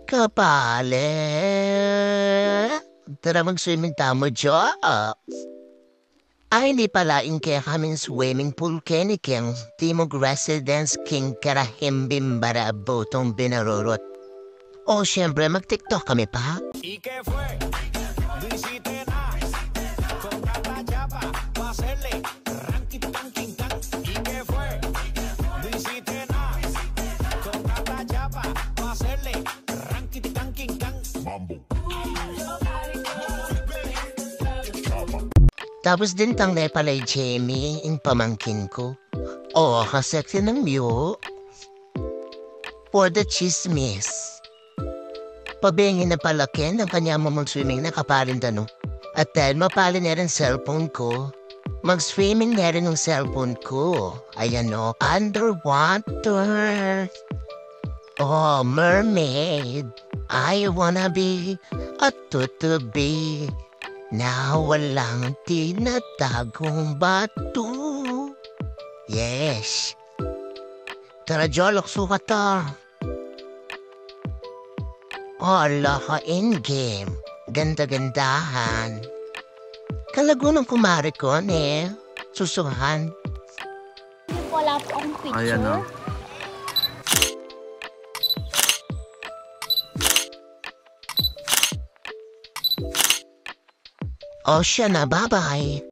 Kapale. Tara mag-swimming tamo, Jo. Ay, hindi pala kaya kaming swimming pool kenikeng Timog Residence King Karahimbim Bara Botong Binarurot. O syempre, mag-TikTok kami pa. ¿Y qué fue? No hiciste nada. Con tanta chapa, pa' hacerle ranking, tanking, tan. ¿Y qué fue? No hiciste nada. Con tanta chapa, pa' hacerle ranking, tanking, tan. Tapos din tangle pala Jamie, yung pamangkin ko. Oo, kaseksi ng Mew. For the chismis. Pabingin na palakin ng kanya mo mag-swimming na kaparin tanong. At dahil mapalin na rin cellphone ko, mag-swimming na rin yung cellphone ko. Ayan o, underwater. Oh, mermaid. I wanna be a tutubi na walang tinatagong bato. Yes. Tara, Jolok, sukat ta. Ala ka in-game. Ganda-gandahan. Kalago ng kumari ko, ne. Susuhan. Wala po akong picture. Ayan o. O siya na, bye-bye.